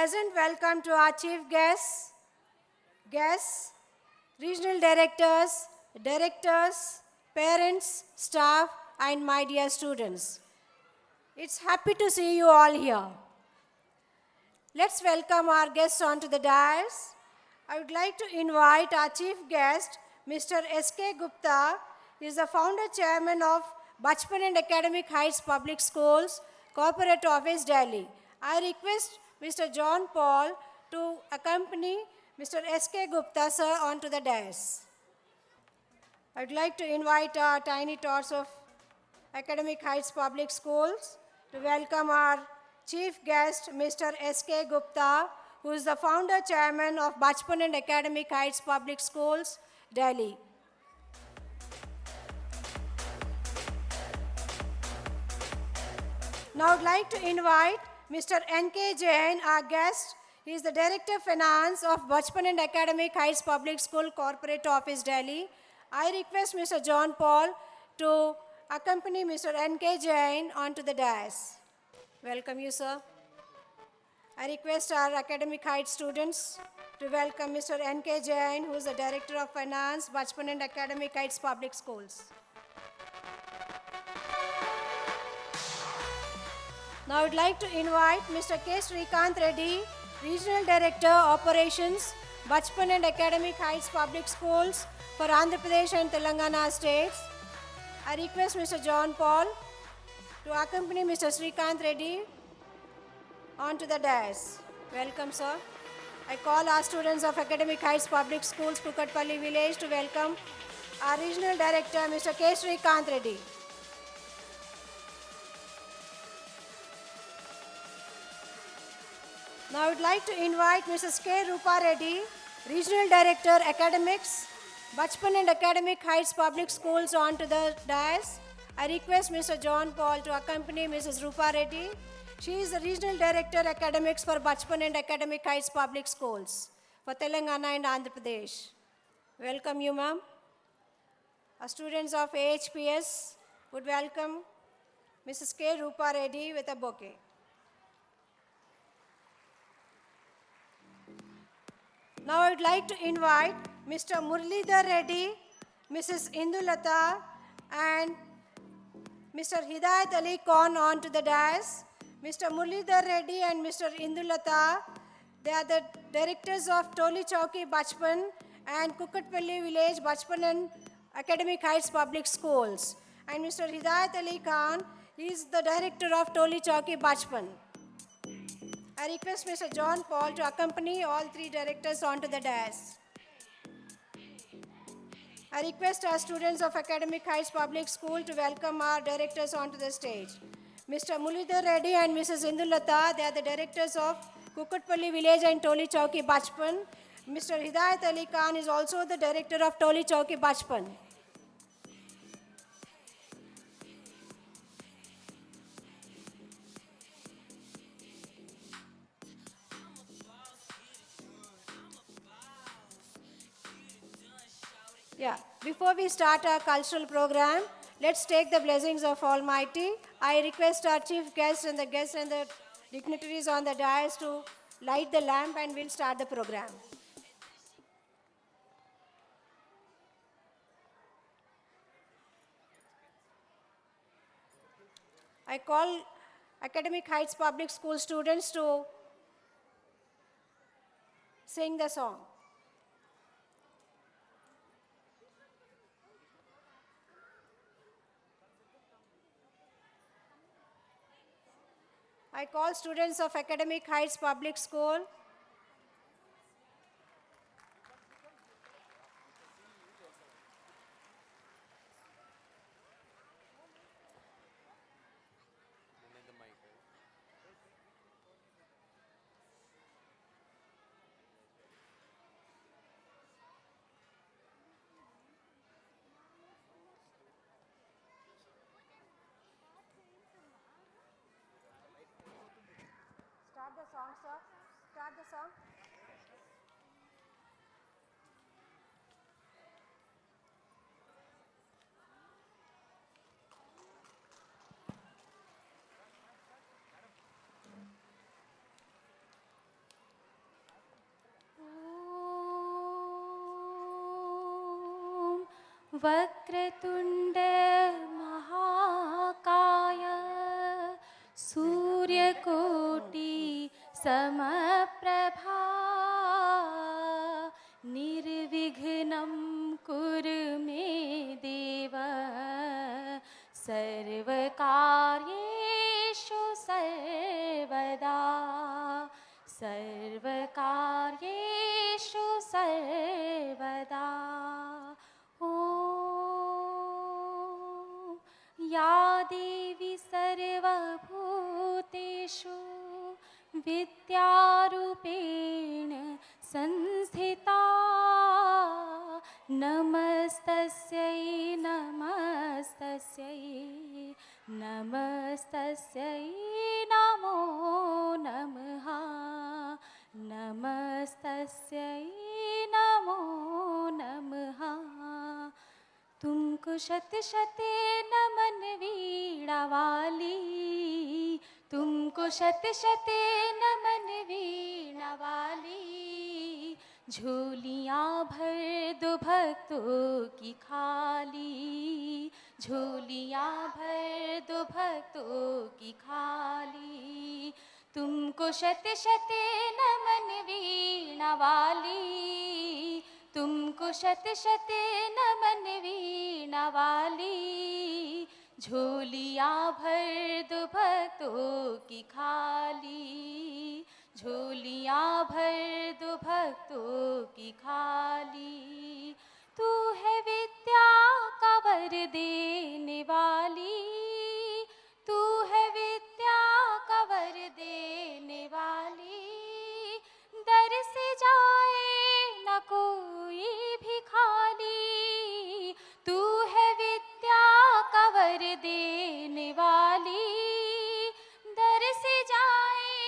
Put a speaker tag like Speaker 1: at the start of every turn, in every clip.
Speaker 1: pleasant welcome to our chief guests, regional directors, parents, staff, and my dear students. It's happy to see you all here. Let's welcome our guests onto the dais. I would like to invite our chief guest, Mr. S.K. Gupta. He is the founder chairman of Bachpan and Academic Heights Public Schools, Corporate Office, Delhi. I request Mr. John Paul to accompany Mr. S.K. Gupta, sir, onto the dais. I would like to invite our tiny tots of Academic Heights Public Schools to welcome our chief guest, Mr. S.K. Gupta, who is the founder chairman of Bachpan and Academic Heights Public Schools, Delhi. Now I would like to invite Mr. N.K. Jain, our guest. He is the Director of Finance of Bachpan and Academic Heights Public School, Corporate Office, Delhi. I request Mr. John Paul to accompany Mr. N.K. Jain onto the dais. Welcome you, sir. I request our Academic Heights students to welcome Mr. N.K. Jain, who is the Director of Finance, Bachpan and Academic Heights Public Schools. Now I would like to invite Mr. K. Srikant Reddy, Regional Director, Operations, Bachpan and Academic Heights Public Schools for Andhra Pradesh and Telangana states. I request Mr. John Paul to accompany Mr. Srikant Reddy onto the dais. Welcome, sir. I call our students of Academic Heights Public Schools, Kukatpalli village to welcome our Regional Director, Mr. K. Srikant Reddy. Now I would like to invite Mrs. K. Rupa Reddy, Regional Director, Academics, Bachpan and Academic Heights Public Schools onto the dais. I request Mr. John Paul to accompany Mrs. Rupa Reddy. She is the Regional Director, Academics for Bachpan and Academic Heights Public Schools for Telangana and Andhra Pradesh. Welcome you, ma'am. Our students of AHPS would welcome Mrs. K. Rupa Reddy with a bouquet. Now I would like to invite Mr. Murlidhar Reddy, Mrs. Indulata, and Mr. Hidayat Ali Khan onto the dais. Mr. Murlidhar Reddy and Mr. Indulata, they are the directors of Toli Chowki Bachpan and Kukatpalli village Bachpan and Academic Heights Public Schools. And Mr. Hidayat Ali Khan is the director of Toli Chowki Bachpan. I request Mr. John Paul to accompany all three directors onto the dais. I request our students of Academic Heights Public School to welcome our directors onto the stage. Mr. Murlidhar Reddy and Mrs. Indulata, they are the directors of Kukatpalli village and Toli Chowki Bachpan. Mr. Hidayat Ali Khan is also the director of Toli Chowki Bachpan. Yeah, before we start our cultural program, let's take the blessings of Almighty. I request our chief guests and the dignitaries on the dais to light the lamp and we'll start the program. I call Academic Heights Public School students to sing the song. I call students of Academic Heights Public School. Start the song, sir. Start the song.
Speaker 2: वक्रतुण्ड महाकाय सूर्यकोटि समप्रभा निर्विघ्नं कुरु मे देव सर्वकार्येषु सर्वदा सर्वकार्येषु सर्वदा ॐ या देवी सर्वभूतेषु विद्यारूपेण संस्थिता नमस्तस्यै नमस्तस्यै नमस्तस्यै नमो नमः नमस्तस्यै नमो नमः तुमको शत शत नमन वीणा वाली तुमको शत शत नमन वीणा वाली झोलियाँ भर दो भक्तों की खाली झोलियाँ भर दो भक्तों की खाली तुमको शत शत नमन वीणा वाली तुमको शत शत नमन वीणा वाली झोलियाँ भर दो भक्तों की खाली झोलियाँ भर दो भक्तों की खाली तू है विद्या का वर देने वाली तू है विद्या का वर देने वाली दर से जाए न कोई भी खाली तू है विद्या का वर देने वाली दर से जाए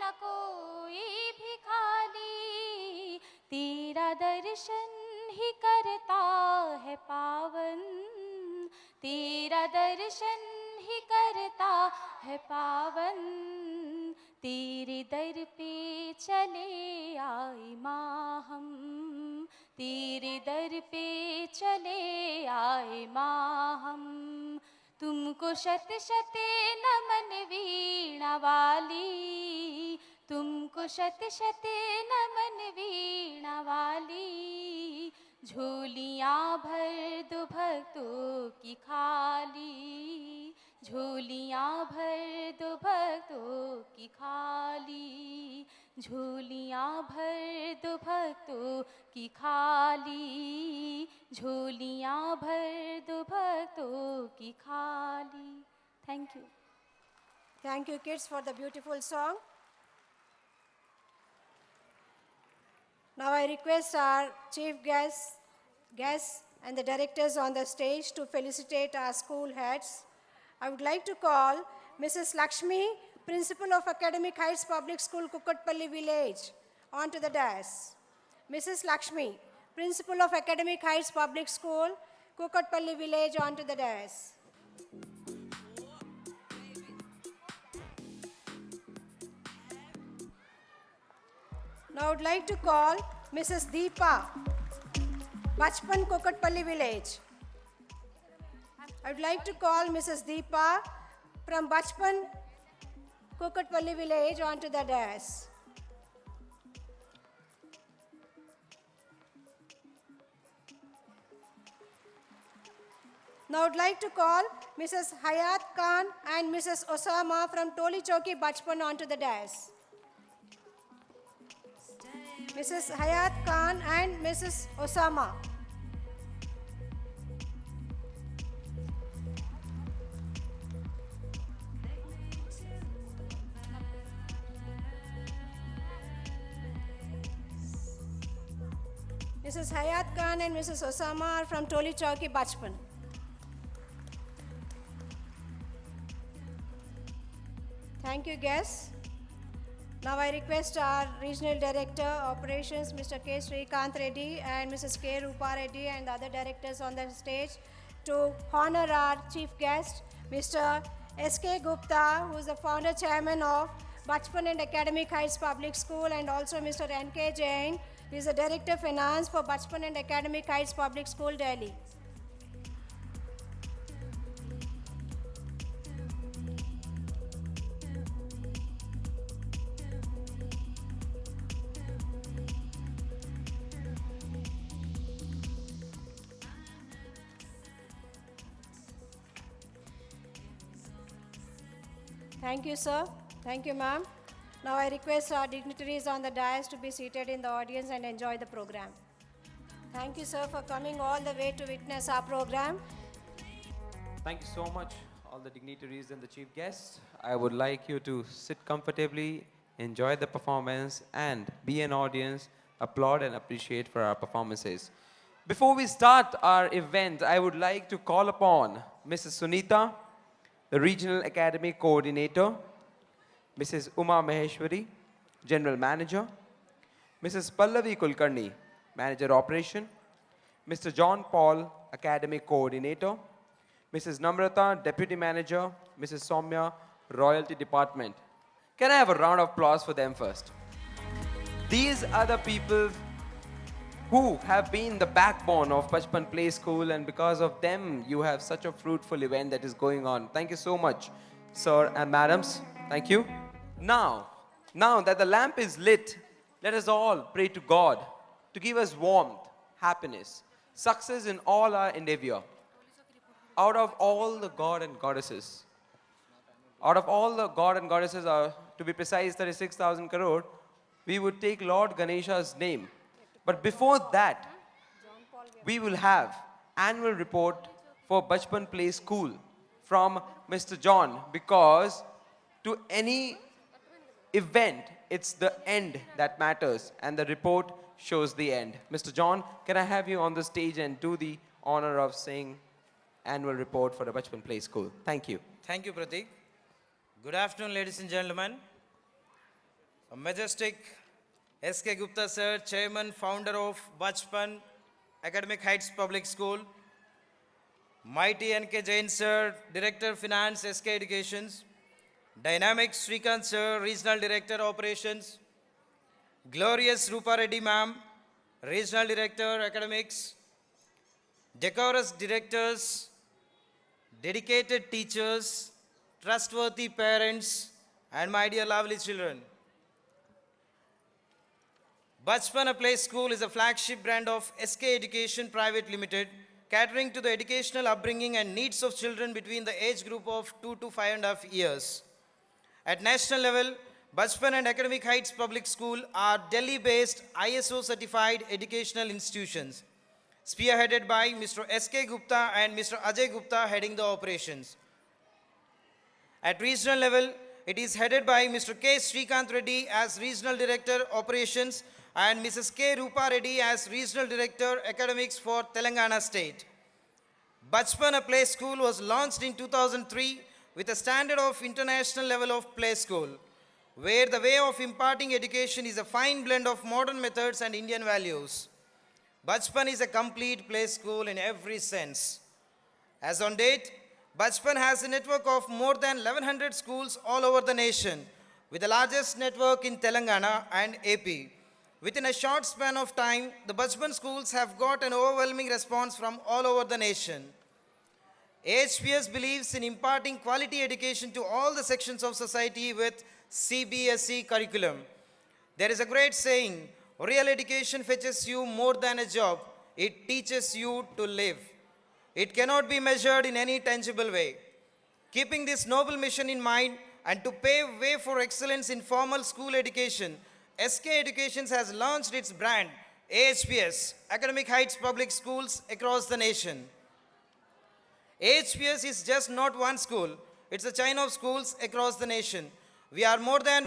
Speaker 2: न कोई भी खाली तेरा दर्शन ही करता है पावन तेरा दर्शन ही करता है पावन तेरे दर पे चले आए माँ हम तेरे दर पे चले आए माँ हम तुमको शत शत नमन वीणा वाली तुमको शत शत नमन वीणा वाली झोलियाँ भर दो भक्तों की खाली झोलियाँ भर दो भक्तों की खाली झोलियाँ भर दो भक्तों की खाली झोलियाँ भर दो भक्तों की खाली thank you
Speaker 1: Thank you, kids, for the beautiful song. Now I request our chief guests and the directors on the stage to felicitate our school heads. I would like to call Mrs. Lakshmi, Principal of Academic Heights Public School, Kukatpalli Village, onto the dais. Mrs. Lakshmi, Principal of Academic Heights Public School, Kukatpalli Village, onto the dais. Now I would like to call Mrs. Deepa, Bachpan, Kukatpalli Village. I would like to call Mrs. Deepa from Bachpan, Kukatpalli Village, onto the dais. Now I would like to call Mrs. Hayat Khan and Mrs. Osama from Toli Chowki, Bachpan, onto the dais. Mrs. Hayat Khan and Mrs. Osama. Mrs. Hayat Khan and Mrs. Osama are from Toli Chowki, Bachpan. Thank you, guests. Now I request our Regional Director, Operations, Mr. K. Srikant Reddy and Mrs. K. Rupa Reddy and the other directors on the stage to honor our chief guest, Mr. S.K. Gupta, who is the founder chairman of Bachpan and Academic Heights Public School, and also Mr. N.K. Jain, who is the Director of Finance for Bachpan and Academic Heights Public School, Delhi. Thank you, sir. Thank you, ma'am. Now I request our dignitaries on the dais to be seated in the audience and enjoy the program. Thank you, sir, for coming all the way to witness our program.
Speaker 3: Thank you so much, all the dignitaries and the chief guests. I would like you to sit comfortably, enjoy the performance, and be an audience, applaud and appreciate for our performances. Before we start our event, I would like to call upon Mrs. Sunita, the Regional Academy Coordinator, Mrs. Uma Maheshwari, General Manager, Mrs. Pallavi Kulkarni, Manager Operation, Mr. John Paul, Academic Coordinator, Mrs. Namrata, Deputy Manager, Mrs. Soumya, Royalty Department. Can I have a round of applause for them first? These are the people who have been the backbone of Bachpan Play School, and because of them, you have such a fruitful event that is going on. Thank you so much, sir and madams. Thank you. Now that the lamp is lit, let us all pray to God to give us warmth, happiness, success in all our endeavor. Out of all the God and goddesses, are, to be precise, 36,000 crore, we would take Lord Ganesha's name. But before that, we will have annual report for Bachpan Play School from Mr. John, because to any event, it's the end that matters, and the report shows the end. Mr. John, can I have you on the stage and do the honor of saying annual report for the Bachpan Play School? Thank you.
Speaker 4: Thank you, Pratik. Good afternoon, ladies and gentlemen. A majestic S.K. Gupta sir, Chairman, Founder of Bachpan Academic Heights Public School. Mighty N.K. Jain sir, Director Finance, S.K. Educations. Dynamic Srikant sir, Regional Director Operations. Glorious Rupa Reddy ma'am, Regional Director Academics. Decorous directors, dedicated teachers, trustworthy parents, and my dear lovely children. Bachpan Play School is a flagship brand of SK Education Private Limited, catering to the educational upbringing and needs of children between the age group of 2 to 5.5 years. At national level, Bachpan and Academic Heights Public School are Delhi-based ISO-certified educational institutions, spearheaded by Mr. S.K. Gupta and Mr. Ajay Gupta heading the operations. At regional level, it is headed by Mr. K. Srikant Reddy as Regional Director Operations and Mrs. K. Rupa Reddy as Regional Director Academics for Telangana State. Bachpan Play School was launched in 2003 with a standard of international level of play school, where the way of imparting education is a fine blend of modern methods and Indian values. Bachpan is a complete play school in every sense. As on date, Bachpan has a network of more than 1,100 schools all over the nation, with the largest network in Telangana and AP. Within a short span of time, the Bachpan schools have got an overwhelming response from all over the nation. AHPS believes in imparting quality education to all the sections of society with CBSE curriculum. There is a great saying, real education fetches you more than a job, it teaches you to live. It cannot be measured in any tangible way. Keeping this noble mission in mind and to pave way for excellence in formal school education, SK Educations has launched its brand, AHPS, Academic Heights Public Schools across the nation. AHPS is just not one school, it's a chain of schools across the nation. We are more than